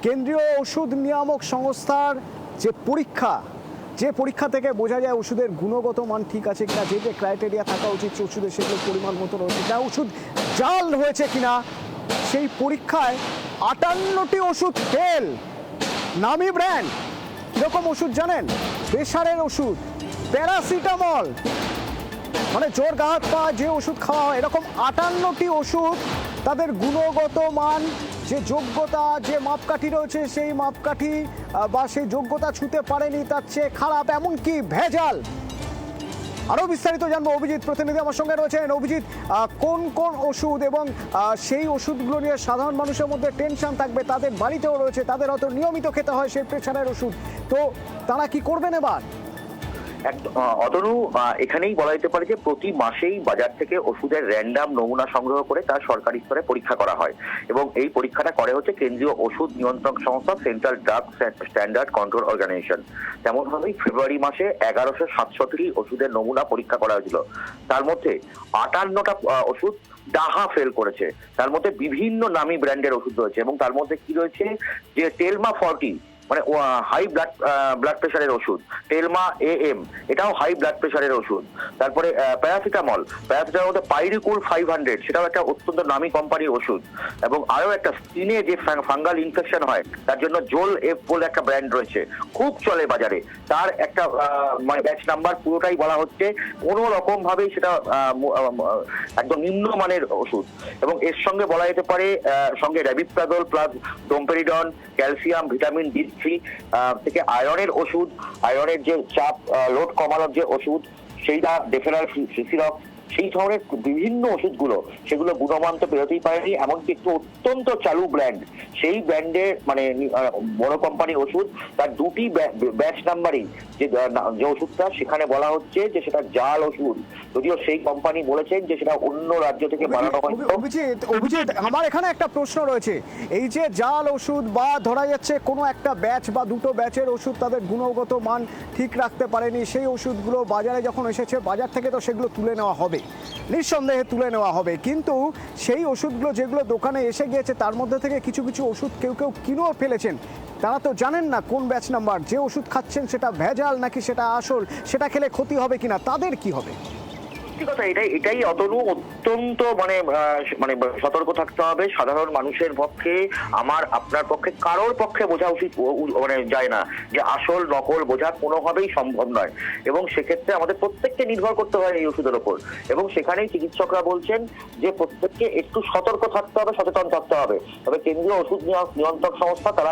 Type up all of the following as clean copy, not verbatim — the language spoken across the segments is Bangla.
কেন্দ্রীয় ওষুধ নিয়ামক সংস্থার যে পরীক্ষা থেকে বোঝা যায় ওষুধের গুণগত মান ঠিক আছে কিনা, যে যে ক্রাইটেরিয়া থাকা উচিত ওষুধের সেগুলো পরিমাণ মতো রয়েছে কিনা, ওষুধ জাল হয়েছে কিনা, সেই পরীক্ষায় 58টি ওষুধ ফেল। নামি ব্র্যান্ড কিরকম ওষুধ জানেন? প্রেশারের ওষুধ, প্যারাসিটামল, মানে জোর গাহাত পাওয়া যে ওষুধ খাওয়া হয়, এরকম 58টি ওষুধ তাদের গুণগত মান, যে যোগ্যতা, যে মাপকাঠি রয়েছে সেই মাপকাঠি বা সেই যোগ্যতা ছুঁতে পারেনি, তার চেয়ে খারাপ, এমনকি ভেজাল। আরও বিস্তারিত জানবো, অভিজিৎ প্রতিনিধি আমার সঙ্গে রয়েছেন। অভিজিৎ, কোন কোন ওষুধ এবং সেই ওষুধগুলো নিয়ে সাধারণ মানুষের মধ্যে টেনশন থাকবে, তাদের বাড়িতেও রয়েছে, তাদের হয়তো নিয়মিত খেতে হয় সেই প্রেশারের ওষুধ, তো তারা কি করবেন এবার? অতনু, এখানেই বলা যেতে পারে যে প্রতি মাসেই বাজার থেকে ওষুধের র্যান্ডাম নমুনা সংগ্রহ করে তার সরকারি স্তরে পরীক্ষা করা হয় এবং এই পরীক্ষাটা করে হচ্ছে কেন্দ্রীয় ওষুধ নিয়ন্ত্রক সংস্থা, central drug standard control organisation. তেমনভাবেই ফেব্রুয়ারি মাসে 1167টি ওষুধের নমুনা পরীক্ষা করা হয়েছিল। তার মধ্যে 58টা ওষুধ ডাহা ফেল করেছে। তার মধ্যে বিভিন্ন নামী ব্র্যান্ডের ওষুধ রয়েছে এবং তার মধ্যে কি রয়েছে যে টেলমা 40, মানে হাই ব্লাড প্রেশারের ওষুধ, টেলমা AM, এটাও হাই ব্লাড প্রেশারের ওষুধ। তারপরে প্যারাসিটামল মধ্যে পাইরিকুল 500, সেটাও একটা অত্যন্ত নামী কোম্পানির ওষুধ। এবং আরো একটা স্কিনে যে ফাঙ্গাল ইনফেকশন হয় তার জন্য জোল এফ বলে একটা ব্র্যান্ড রয়েছে, খুব চলে বাজারে, তার একটা মানে ব্যাচ নাম্বার পুরোটাই বলা হচ্ছে কোনো রকম ভাবেই সেটা একদম নিম্নমানের ওষুধ। এবং এর সঙ্গে বলা যেতে পারে সঙ্গে rabeprazole plus domperidone, calcium, vitamin D3 থেকে আয়রনের ওষুধ, আয়রনের যে চাপ লোড কমানোর যে ওষুধ সেইটা, ডেফেনাল সিরাপ, সেই ধরনের বিভিন্ন ওষুধগুলো, সেগুলো গুণমান তো বেরোতেই পারেনি। এমনকি একটু অত্যন্ত চালু ব্র্যান্ড, সেই ব্র্যান্ডের মানে বড় কোম্পানির ওষুধ, তার দুটি ব্যাচ নাম্বারই যে ওষুধটা, সেখানে বলা হচ্ছে যে সেটা জাল ওষুধ, যদিও সেই কোম্পানি বলেছেন যে সেটা অন্য রাজ্য থেকে বানানো হয়। অভিজিৎ, আমার এখানে একটা প্রশ্ন রয়েছে, এই যে জাল ওষুধ বা ধরা যাচ্ছে কোনো একটা ব্যাচ বা দুটো ব্যাচের ওষুধ তাদের গুণগত মান ঠিক রাখতে পারেনি, সেই ওষুধগুলো বাজারে যখন এসেছে, বাজার থেকে তো সেগুলো তুলে নেওয়া হবে, নিঃসন্দেহে তুলে নেওয়া হবে, কিন্তু সেই ওষুধগুলো যেগুলো দোকানে এসে গিয়েছে তার মধ্যে থেকে কিছু কিছু ওষুধ কেউ কিনেও ফেলেছেন। তারা তো জানেন না কোন ব্যাচ নাম্বার, যে ওষুধ খাচ্ছেন সেটা ভেজাল নাকি সেটা আসল, সেটা খেলে ক্ষতি হবে কিনা, তাদের কি হবে? কথা এটাই অতনু, অত্যন্ত মানে সতর্ক থাকতে হবে সাধারণ মানুষের পক্ষে, আমার আপনার পক্ষে, কারোর পক্ষে বোঝা উচিত মানে যায় না যে আসল নকল বোঝা কোনোভাবেই সম্ভব নয়। এবং সেক্ষেত্রে আমাদের প্রত্যেককে নির্ভর করতে হয় এই ওষুধের ওপর। এবং সেখানেই চিকিৎসকরা বলছেন যে প্রত্যেককে একটু সতর্ক থাকতে হবে, সচেতন থাকতে হবে। তবে কেন্দ্রীয় ওষুধ নিয়ন্ত্রক সংস্থা তারা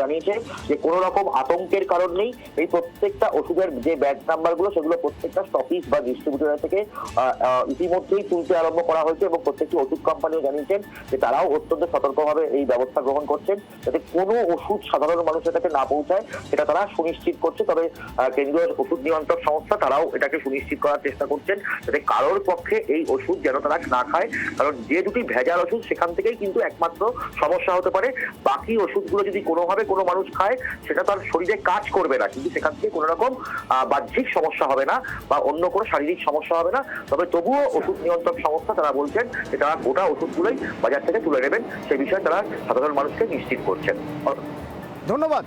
জানিয়েছে যে কোনো রকম আতঙ্কের কারণ নেই। এই প্রত্যেকটা ওষুধের যে ব্যাচ নাম্বারগুলো, সেগুলো প্রত্যেকটা স্টকিস্ট বা ডিস্ট্রিবিউটর থেকে ইতিমধ্যেই তুলতে আরম্ভ করা হয়েছে এবং প্রত্যেকটি ওষুধ কোম্পানিও জানিয়েছেন যে তারাও অত্যন্ত সতর্কভাবে এই ব্যবস্থা গ্রহণ করছেন যাতে কোনো ওষুধ সাধারণ মানুষের কাছে না পৌঁছায়, সেটা তারা সুনিশ্চিত করছে। তবে কেন্দ্রীয় ওষুধ নিয়ন্ত্রক সংস্থা তারাও এটাকে সুনিশ্চিত করার চেষ্টা করছেন যাতে কারোর পক্ষে এই ওষুধ যেন তারা না খায়, কারণ যে দুটি ভেজাল ওষুধ সেখান থেকেই কিন্তু একমাত্র সমস্যা হতে পারে। বাকি ওষুধগুলো যদি কোনোভাবে কোনো মানুষ খায়, সেটা তার শরীরে কাজ করবে না, কিন্তু সেখান থেকে কোনো রকম বাহ্যিক সমস্যা হবে না বা অন্য কোনো শারীরিক সমস্যা হবে না। তবে তবুও ওষুধ নিয়ন্ত্রক সংস্থা তারা বলছেন যে তারা গোটা ওষুধগুলোই বাজার থেকে তুলে নেবেন, সে বিষয়ে তারা সাধারণ মানুষকে নিশ্চিত করছেন। ধন্যবাদ।